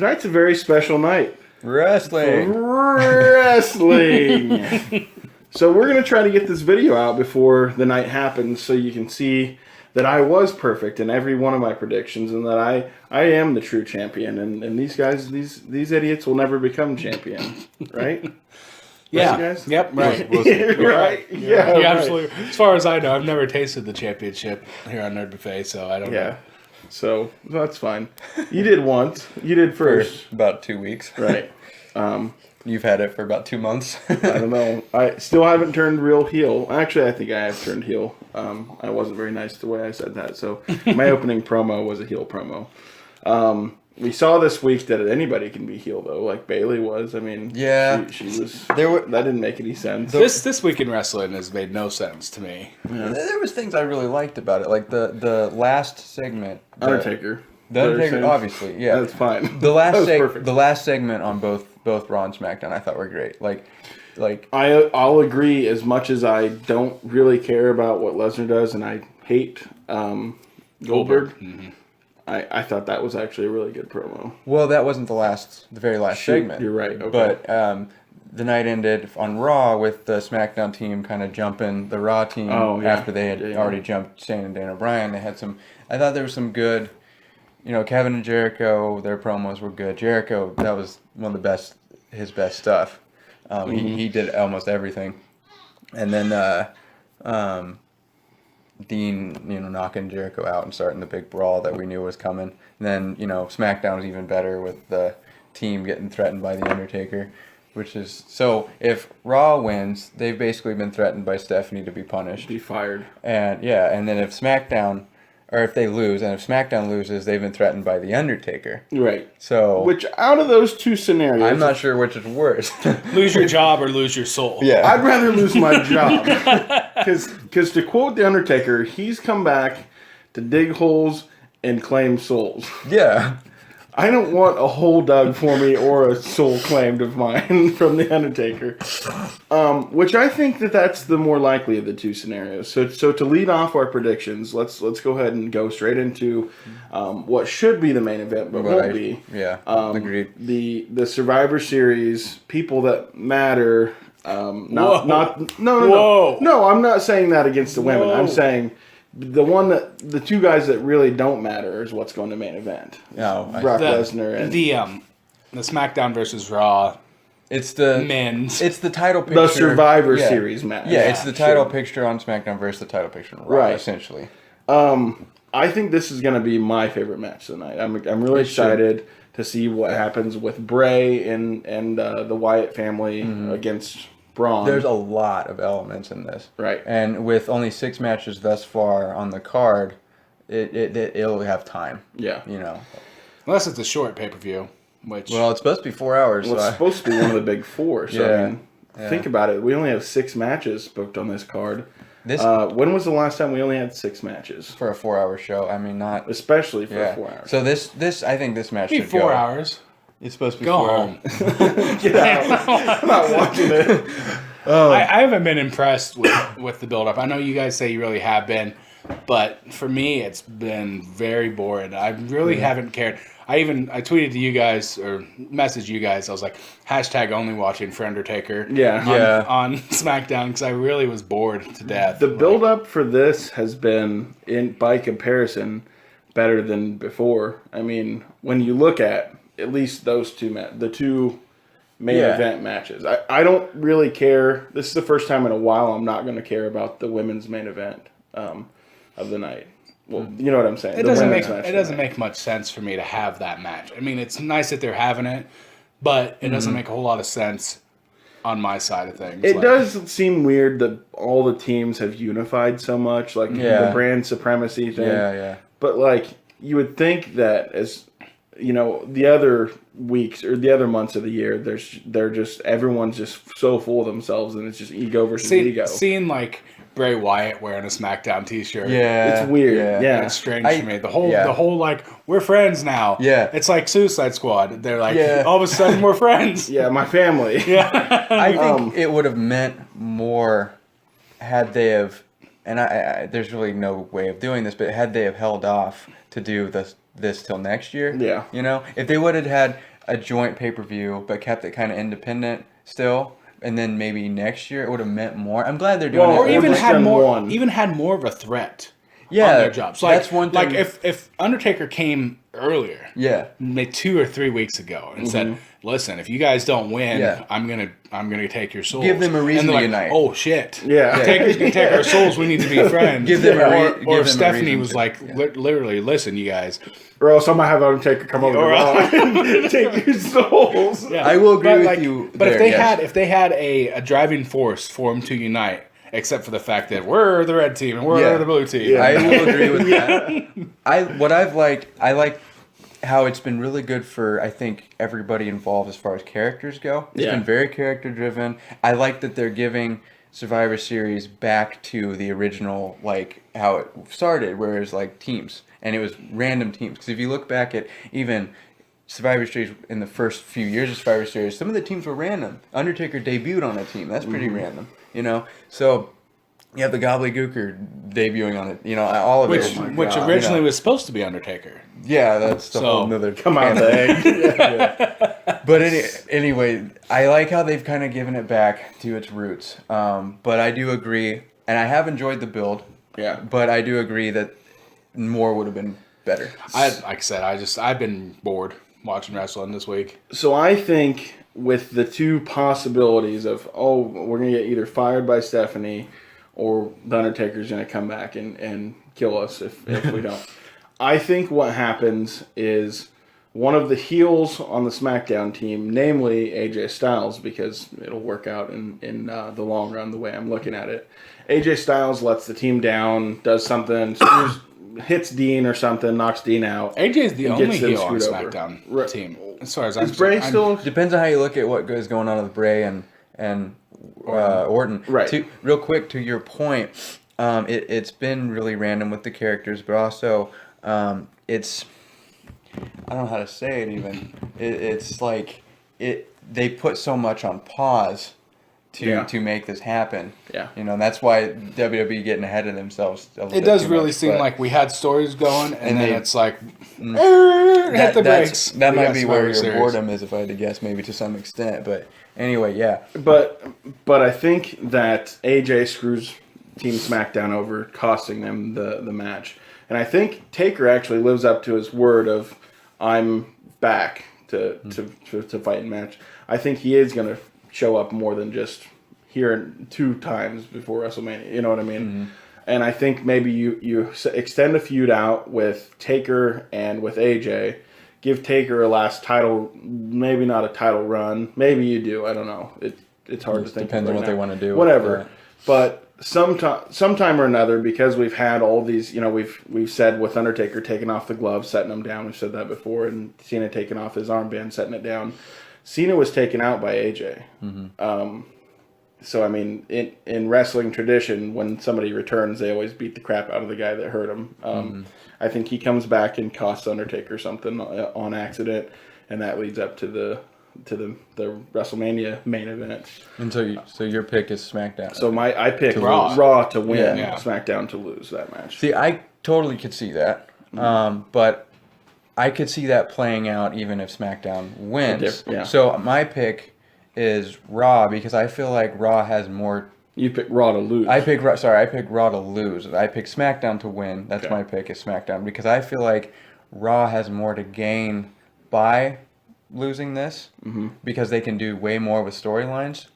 Tonight's a very special night. Wrestling. So we're going to try to get this video out before the night happens so you can see that I was perfect in every one of my predictions and that I am the true champion. And these guys, these idiots will never become champion, right? Yeah. Right, guys? Yep. Right. Right. Yeah. Yeah, right. absolutely. As far as I know, I've never tasted the championship here on Nerd Buffet, so I don't know. Yeah. So that's fine. You did once. You did first. For about 2 weeks. Right. You've had it for about 2 months. I don't know. I still haven't turned real heel. Actually, I think I have turned heel. I wasn't very nice the way I said that. So my opening promo was a heel promo. We saw this week that anybody can be heel, though, like Bailey was. I mean, Yeah. she was. There were- that didn't make any sense. This week in wrestling has made no sense to me. There was things I really liked about it, like the last segment. Undertaker. The Undertaker, obviously, yeah. That's fine. The last That was perfect. the last segment on both Raw and SmackDown, I thought were great. Like I'll agree. As much as I don't really care about what Lesnar does, and I hate Goldberg. Mm-hmm. I thought that was actually a really good promo. well, that wasn't the very last Shoot, segment. you're right, okay. But the night ended on Raw with the SmackDown team kind of jumping the Raw team after they had already jumped Shane and Daniel Bryan. They had some. I thought there was some good. Kevin and Jericho, their promos were good. Jericho, that was one of his best stuff. He did almost everything. And then Dean, knocking Jericho out and starting the big brawl that we knew was coming. And then, SmackDown was even better with the team getting threatened by The Undertaker, which is... So, if Raw wins, they've basically been threatened by Stephanie to be punished. Be fired. And then if SmackDown... Or if they lose, and if SmackDown loses, they've been threatened by The Undertaker. Right. So... Which, out of those two scenarios... I'm not sure which is worse. Lose your job or lose your soul. Yeah. I'd rather lose my job. Because to quote The Undertaker, he's come back to dig holes and claim souls. Yeah. I don't want a hole dug for me or a soul claimed of mine from The Undertaker. Which I think that's the more likely of the two scenarios. So to lead off our predictions, let's go ahead and go straight into what should be the main event, but won't be. Yeah, agreed. The Survivor Series, people that matter. No, I'm not saying that against the women. I'm saying the two guys that really don't matter is what's going to main event. Brock Lesnar and the SmackDown versus Raw. It's the men's. It's the title picture. The Survivor Series match. Yeah, it's the title picture on SmackDown versus the title picture on Raw, essentially. I think this is going to be my favorite match tonight. I'm really excited to see what happens with Bray and the Wyatt family against Braun. There's a lot of elements in this. Right. And with only 6 matches thus far on the card, it'll have time. Yeah. Unless it's a short pay-per-view, which... Well, it's supposed to be 4 hours. Well, it's supposed to be one of the big four. So, Yeah. think about it. We only have 6 matches booked on this card. When was the last time we only had 6 matches? For a 4-hour show. I mean, not... Especially for 4 hours. So this I think this match be should 4 go. hours. It's supposed to be Go 4 home. hours. Get out. I'm not watching it. I haven't been impressed with the build-up. I know you guys say you really have been, but for me, it's been very boring. I really haven't cared. I tweeted to you guys or messaged you guys. I was like, # only watching for Undertaker. On SmackDown because I really was bored to death. The build-up for this has been, by comparison, better than before. I mean, when you look at least those the two main event matches. I don't really care. This is the first time in a while I'm not going to care about the women's main event of the night. Well, you know what I'm saying. It doesn't make much sense for me to have that match. I mean, it's nice that they're having it, but it doesn't make a whole lot of sense on my side of things. It does seem weird that all the teams have unified so much, like the brand supremacy thing. Yeah. But you would think that as the other weeks or the other months of the year, everyone's just so full of themselves, and it's just ego versus ego. Seeing Bray Wyatt wearing a SmackDown T-shirt, it's weird. Yeah. It's strange to me. The whole we're friends now. Yeah, it's like Suicide Squad. They're all of a sudden we're friends. Yeah, my family. Yeah, I think it would have meant more had they have, and I there's really no way of doing this, but had they have held off to do this till next year. Yeah. If they would have had a joint pay-per-view, but kept it kind of independent still, and then maybe next year it would have meant more. I'm glad they're doing Well, it. Or even just had done more, one. even had more of a threat. Yeah, on their jobs. Like, that's one thing. Like if Undertaker came earlier, Yeah. maybe 2 or 3 weeks ago, and said, "Listen, if you guys don't win, Yeah. I'm gonna take your souls." Give them a reason and they're to like, unite. Oh shit! Yeah. Taker's gonna take our souls. We need to be friends. Give them a or give or them if a Stephanie reason was to- like, literally, listen, you guys. Or else I might have Undertaker come over to Raw and take your souls. Yeah. I will agree But, with like, you But there, yes. if they had a driving force for them to unite, except for the fact that we're the red team and we're Yeah. the blue team. Yeah. I will agree with that. I like how it's been really good for, I think, everybody involved as far as characters go. It's Yeah. been very character driven. I like that they're giving Survivor Series back to the original, like how it started, where it was like teams and it was random teams. Because if you look back at even Survivor Series in the first few years of Survivor Series, some of the teams were random. Undertaker debuted on a team. That's pretty random, you know? So you have the Gobbledygooker debuting on it, you know, all of Which it. which God. originally You know. was supposed to be Undertaker. Yeah, that's the So, whole nother. Come out the egg. But anyway, I like how they've kind of given it back to its roots. But I do agree, and I have enjoyed the build. Yeah. But I do agree that more would have been better. Like I said, I've been bored watching wrestling this week. So I think with the two possibilities of, we're going to get either fired by Stephanie or the Undertaker's going to come back and kill us if we don't. I think what happens is one of the heels on the SmackDown team, namely AJ Styles, because it'll work out in the long run the way I'm looking at it. AJ Styles lets the team down, does something, hits Dean or something, knocks Dean out. AJ's the and only gets them heel on screwed over. SmackDown Right. team. As far as Is Bray still... Depends on how you look at what is going on with Bray and Orton. Right. Real quick, to your point, it's been really random with the characters, but also it's, I don't know how to say it even. It's like they put so much on pause to make this happen. Yeah. You know, and that's why WWE getting ahead of themselves a little It bit does too really much, seem but like we had stories going, and then they- it's like, hit the that's- brakes. That We might got be where Survivor your Series. boredom is, if I had to guess, maybe to some extent. But anyway, yeah. But I think that AJ screws Team SmackDown over, costing them the match. And I think Taker actually lives up to his word of, I'm back to fight in match. I think he is going to show up more than just here 2 times before WrestleMania. You know what I mean? Mm-hmm. And I think maybe you extend a feud out with Taker and with AJ. Give Taker a last title, maybe not a title run. Maybe you do. I don't know. It's hard to think. Depends on right what they now. want to do. Whatever. Yeah. But sometime or another, because we've had all these, you know, we've said with Undertaker taking off the gloves, setting them down. We've said that before, and Cena taking off his armband, setting it down. Cena was taken out by AJ. Mm-hmm. So I mean, in wrestling tradition, when somebody returns, they always beat the crap out of the guy that hurt him. I think he comes back and costs Undertaker something on accident, and that leads up to the WrestleMania main event. And so your pick is SmackDown. So I pick Raw. Raw to win, Yeah. SmackDown to lose that match. See, I totally could see that, but I could see that playing out even if SmackDown wins. Yeah. So my pick is Raw because I feel like Raw has more. You pick Raw to lose. I pick Raw to lose. I pick SmackDown to win. That's Okay. my pick is SmackDown because I feel like Raw has more to gain by losing this because they can do way more with storylines,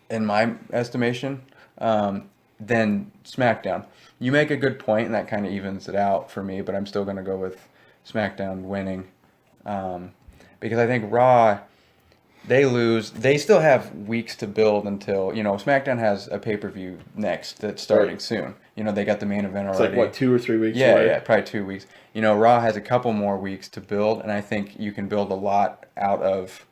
in my estimation, than SmackDown. You make a good point, and that kind of evens it out for me, but I'm still going to go with SmackDown winning because I think Raw, they lose. They still have weeks to build until, you know, SmackDown has a pay-per-view next that's starting Right. soon. You know, they got the main event it's already. like, what, 2 or 3 weeks Yeah, away? yeah, probably 2 weeks. You know, Raw has a couple more weeks to build, and I think you can build a lot out of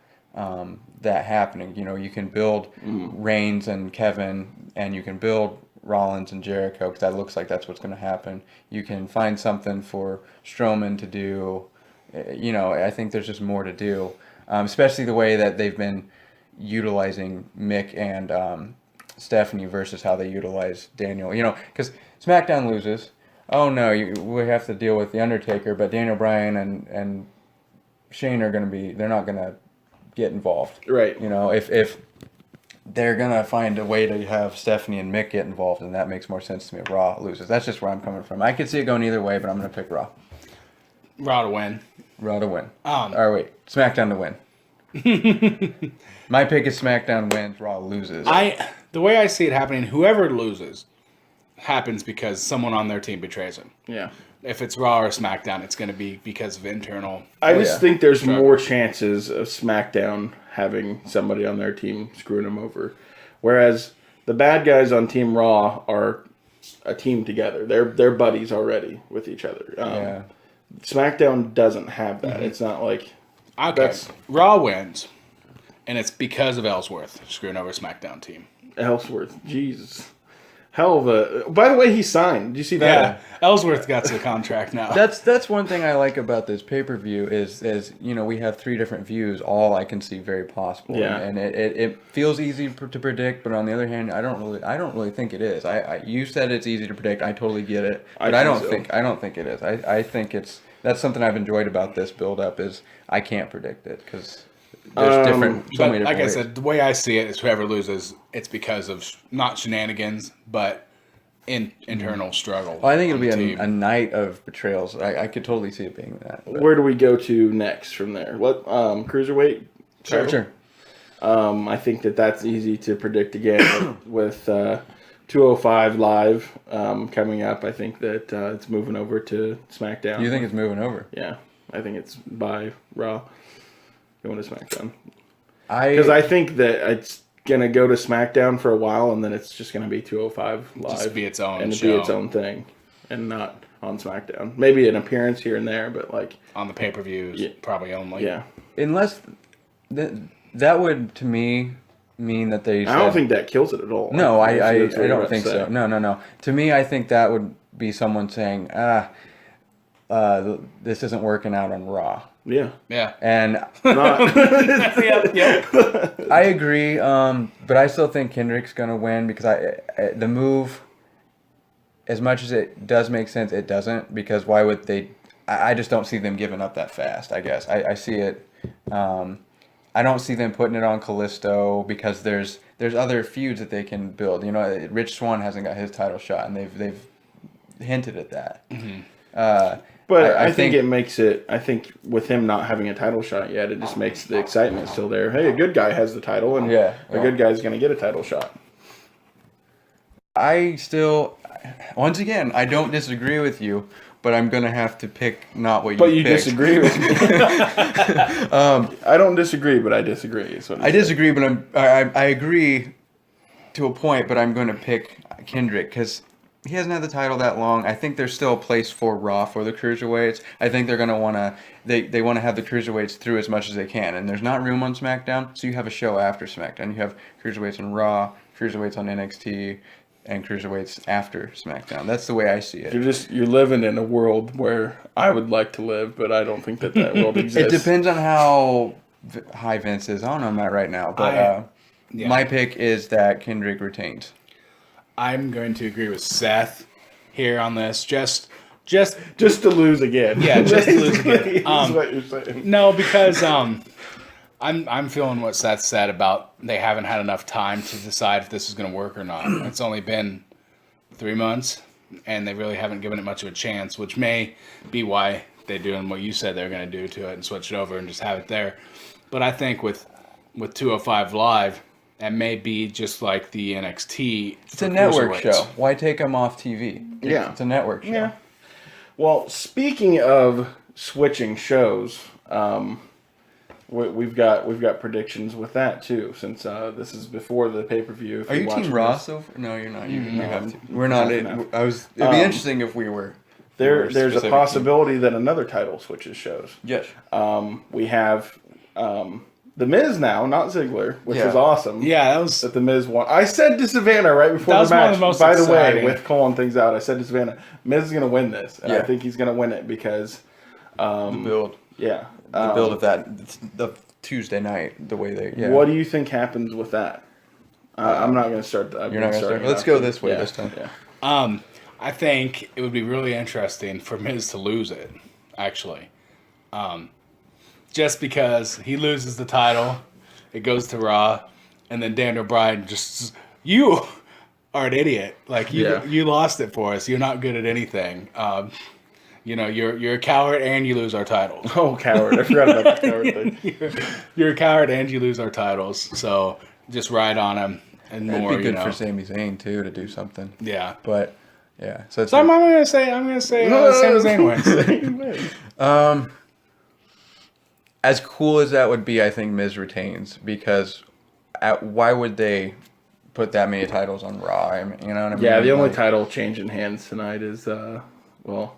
that happening. You know, you can build Reigns and Kevin, and you can build Rollins and Jericho, because that looks like that's what's going to happen. You can find something for Strowman to do. You know, I think there's just more to do, especially the way that they've been utilizing Mick and Stephanie versus how they utilize Daniel. You know, because SmackDown loses. Oh no, we have to deal with The Undertaker, but Daniel Bryan and Shane are going to be, they're not going to get involved. Right. You know, if they're going to find a way to have Stephanie and Mick get involved, and that makes more sense to me if Raw loses. That's just where I'm coming from. I could see it going either way, but I'm going to pick Raw. Raw to win. Raw to win. Or wait, SmackDown to win. My pick is SmackDown wins, Raw loses. The way I see it happening, whoever loses happens because someone on their team betrays them. Yeah. If it's Raw or SmackDown, it's going to be because of internal. I just think there's more chances of SmackDown having somebody on their team screwing them over, whereas the bad guys on Team Raw are a team together. They're buddies already with each other. SmackDown doesn't have that. It's not like Raw wins, and it's because of Ellsworth screwing over SmackDown team. Ellsworth. Jesus. Hell of a... By the way, he signed. Did you see that? Yeah, Ellsworth got the contract now. That's one thing I like about this pay-per-view is you know, we have 3 different views, all I can see very possible. Yeah. And it feels easy to predict, but on the other hand, I don't really think it is. You said it's easy to predict. I totally get it. But I don't think it is. I think that's something I've enjoyed about this build-up is I can't predict it because there's so many different like ways. I said, the way I see it is whoever loses, it's because of not shenanigans, but internal struggle. Well, I think it'll be a night of betrayals. I could totally see it being that. But. Where do we go to next from there? What cruiserweight? Sure. I think that's easy to predict again with 205 Live coming up. I think that it's moving over to SmackDown. You think it's moving over? Yeah, I think it's by Raw going to SmackDown. Because I think that it's gonna go to SmackDown for a while, and then it's just gonna be 205 Live, just be its own and show. be its own thing, and not on SmackDown. Maybe an appearance here and there, but like on the pay-per-views, probably only. Yeah, unless that would to me mean that they. I don't think that kills it at all. No, I don't think so. No. To me, I think that would be someone saying, this isn't working out on Raw. Yeah. And Yep. I agree, but I still think Kendrick's gonna win because the move, as much as it does make sense, it doesn't, because why would they? I just don't see them giving up that fast. I guess I see it. I don't see them putting it on Kalisto because there's other feuds that they can build. You know, Rich Swann hasn't got his title shot, and they've hinted at that. Mm-hmm. But I think it makes it. I think with him not having a title shot yet, it just makes the excitement still there. Hey, a good guy has the title, and a good guy's going to get a title shot. I still, once again, I don't disagree with you, but I'm going to have to pick not what you. But you picked. disagree with me. I don't disagree, but I disagree. Is what I disagree, but I agree to a point, but I'm going to pick Kendrick because he hasn't had the title that long. I think there's still a place for Raw for the cruiserweights. I think they're going to want to they want to have the cruiserweights through as much as they can, and there's not room on SmackDown, so you have a show after SmackDown. You have cruiserweights on Raw, cruiserweights on NXT, and cruiserweights after SmackDown. That's the way I see it. You're living in a world where I would like to live, but I don't think that world exists. It depends on how high Vince is on that right now, but my pick is that Kendrick retains. I'm going to agree with Seth here on this. Just to lose again. Yeah, just to lose again. Is what you're saying. No, because I'm feeling what Seth said about they haven't had enough time to decide if this is going to work or not. It's only been 3 months, and they really haven't given it much of a chance, which may be why they're doing what you said they're going to do to it and switch it over and just have it there. But I think with 205 Live, that may be just like the NXT. It's a network show. Why take them off TV? Yeah. It's a network show. Yeah. Well, speaking of switching shows, we've got predictions with that too. Since this is before the pay-per-view. Are you Team Ross? No, you're not. You have to. We're not. It'd be interesting if we were. There's a possibility that another title switches shows. Yes. We have. The Miz now, not Ziggler, which was awesome. Yeah, that was that the Miz won. I said to Savannah right before the match. By the way, with calling things out, I said to Savannah, Miz is going to win this, and I think he's going to win it because the build. Yeah, the build of that the Tuesday night, the way they. Yeah. What do you think happens with that? I'm not going to start. You're not going to start. Let's go this way this time. Yeah. I think it would be really interesting for Miz to lose it. Actually, just because he loses the title, it goes to Raw, and then Daniel Bryan just, you are an idiot. Like, you lost it for us. You're not good at anything. You're a coward and you lose our titles. Oh, coward. I forgot about the coward thing. You're a coward and you lose our titles. So just ride on him and more. It'd be good for Sami Zayn, too, to do something. Yeah. But, yeah. So, I'm going to say Sami Zayn wins. As cool as that would be, I think Miz retains, because why would they put that many titles on Raw? I mean, you know what I mean? Yeah, the only title changing hands tonight is, is that one?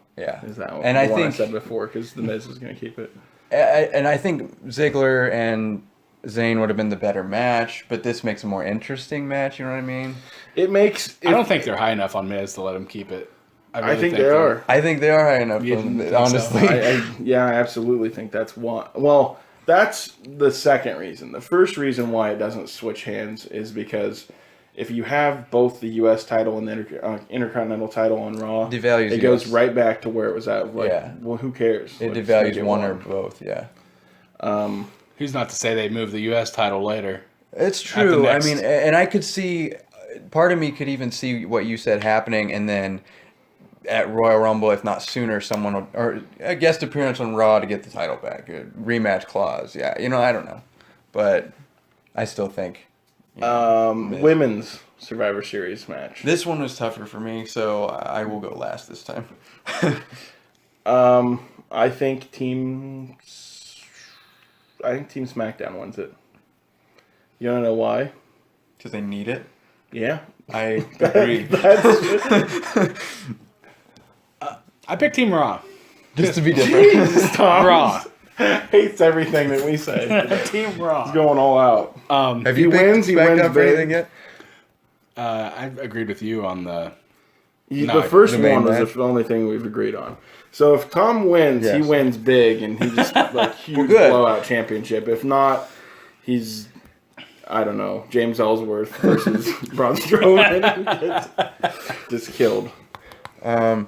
And I think I said before, because the Miz is going to keep it. And I think Ziggler and Zayn would have been the better match, but this makes a more interesting match. You know what I mean? It makes. I don't think they're high enough on Miz to let him keep it. I think they are. I think they are high enough. Honestly, I absolutely think that's one. Well, that's the second reason. The first reason why it doesn't switch hands is because if you have both the U.S. title and the Intercontinental title on Raw, devalues it goes right back to where it was at. Well, who cares? It devalues one or both. Yeah. Who's not to say they move the U.S. title later? It's true. I mean, and I could see, part of me could even see what you said happening, and then at Royal Rumble, if not sooner, someone would, or a guest appearance on Raw to get the title back, a rematch clause. Yeah, I don't know, but I still think. Women's Survivor Series match. This one was tougher for me, so I will go last this time. I think Team SmackDown wins it. You don't know why? Because they need it. Yeah. I agree. I picked Team Raw. Just to be different. Jesus, Tom. Raw. Hates everything that we say. Team Raw. He's going all out. Have you wins he back wins up for big. anything yet? I agreed with you on the... The first the main one was match? the only thing we've agreed on. So if Tom wins, he Yes. wins big, and he just huge good. blowout championship. If not, he's I don't know, James Ellsworth versus Braun Strowman. Just killed. I'm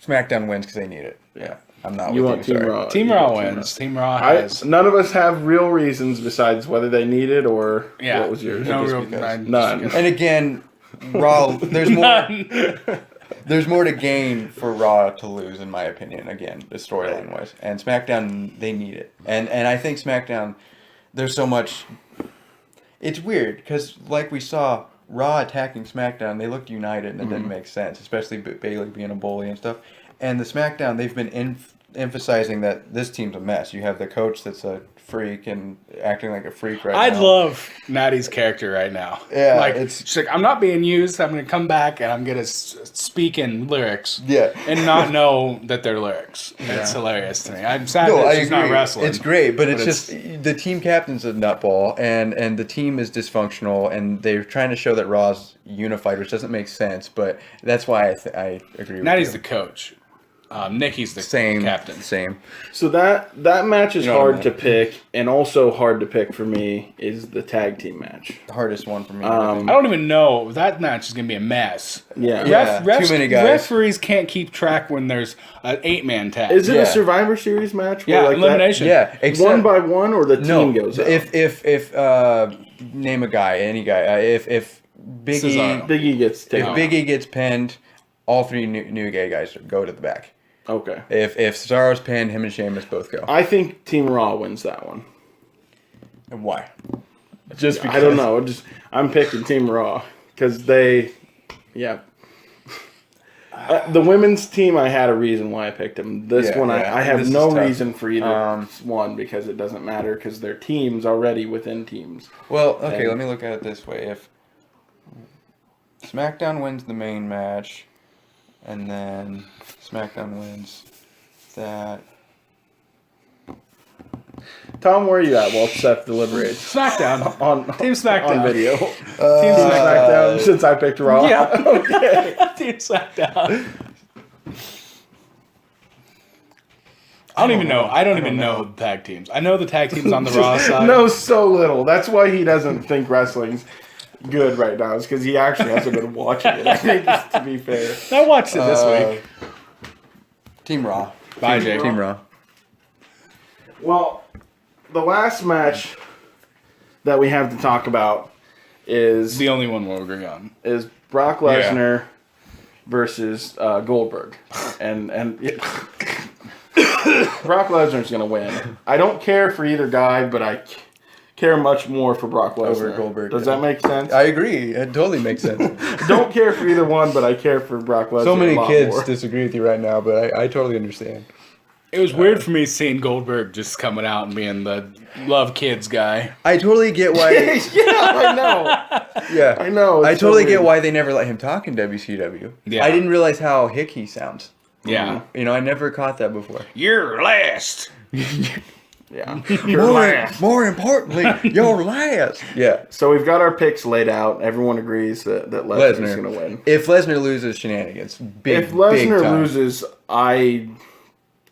SmackDown wins because they need it. Yeah, I'm not. You with want you, Team sorry. Raw? Team you Raw want wins. Team Raw has... None of us have real reasons besides whether they need it or what was yours. No Just real... because. None. And again, Raw. There's more. There's more to gain for Raw to lose, in my opinion. Again, the storyline wise, and SmackDown, they need it, and I think SmackDown, there's so much. It's weird because, like we saw, Raw attacking SmackDown, they looked united, and it didn't make sense, especially Bayley being a bully and stuff. And the SmackDown, they've been emphasizing that this team's a mess. You have the coach that's a freak and acting like a freak right now. I'd love Natty's character right now. Yeah, like, it's- she's like, I'm not being used. I'm going to come back and I'm going to speak in lyrics. Yeah. And not know that they're lyrics. It's hilarious to me. I'm sad No, that I she's agree. not wrestling. It's great, but it's just the team captain's a nutball, and the team is dysfunctional, and they're trying to show that Raw's unified, which doesn't make sense. But that's why I agree with Natty's you. the coach. Nikki's the Same captain. Same. So that match is You know what I hard to pick, and also hard to pick for me is the tag team match. The hardest one for me. I don't even know. That match is going to be a mess. Yeah. Yeah. too many guys. Referees can't keep track when there's an 8-man tag. Is it Yeah. a Survivor Series match? yeah, Where elimination. yeah, except, One by one, or the team goes up? If name a guy, any guy. If Big E, Cesaro. Big E gets if taken. Big E gets pinned, all three new gay guys go to the back. Okay. If Cesaro's pinned, him and Sheamus both go. I think Team Raw wins that one. And why? Just because. I don't know. I'm picking Team Raw because they, yeah. The women's team, I had a reason why I picked them. This one, I have This no is tough. reason for either one because it doesn't matter because they're teams already within teams. Well, okay, let me look at it this way. If SmackDown wins the main match, and then SmackDown wins that. Tom, where are you at while Seth deliberates? SmackDown. On Team SmackDown. on video. Team SmackDown since I picked Raw. Yeah. Okay. Team SmackDown. I don't even know. I don't even know the tag teams. I know the tag teams on the Raw side. Knows so little. That's why he doesn't think wrestling's good right now. Is because he actually hasn't been watching it. I think, to be fair. I watched it this week. Team Raw. Bye, Jake. Team Raw. Well, the last match that we have to talk about is The only one we'll agree on. Brock Lesnar versus Goldberg, and Brock Lesnar's gonna win. I don't care for either guy, but I care much more for Brock Lesnar Over Goldberg. Does that make sense? I agree. It totally makes sense. Don't care for either one, but I care for Brock Lesnar. So many a lot kids more. disagree with you right now, but I totally understand. It was weird for me seeing Goldberg just coming out and being the love kids guy. I totally get why. Yeah, I know. Yeah, I know. I it's so totally get weird. why they never let him talk in WCW. Yeah. I didn't realize how hick he sounds. Yeah. You know, I never caught that before. You're last. Yeah. More importantly, your last. Yeah. So we've got our picks laid out. Everyone agrees that Lesnar's Lesnar. going to win. If Lesnar loses, shenanigans. Big, If big Lesnar time. loses, I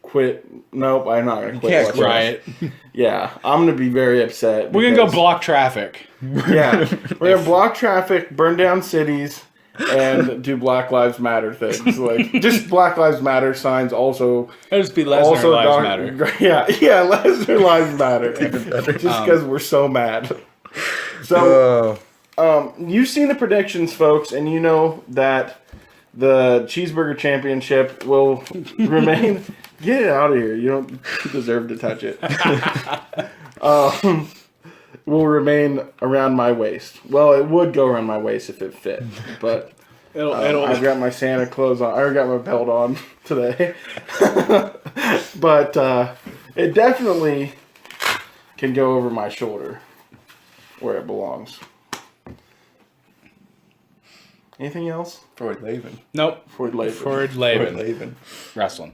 quit. Nope, I'm not going to quit. can't Lesnar. Right. Yeah, I'm going to be very upset. We're going to go because- block traffic. Yeah, we're going to block traffic, burn down cities, and do Black Lives Matter things. Like, just Black Lives Matter signs also. It'll just be Lesnar Lives dark- Matter. Yeah, Lesnar Lives Matter. Just because we're so mad. So, you've seen the predictions, folks, and you know that the Cheeseburger Championship will remain. Get it out of here. You don't deserve to touch it. Will remain around my waist. Well, it would go around my waist if it fit, but I've got my Santa clothes on. I got my belt on today, but it definitely can go over my shoulder where it belongs. Anything else? Freud Laven. Nope. Ford Laban. Ford Freud Laban. Laven. Wrestling.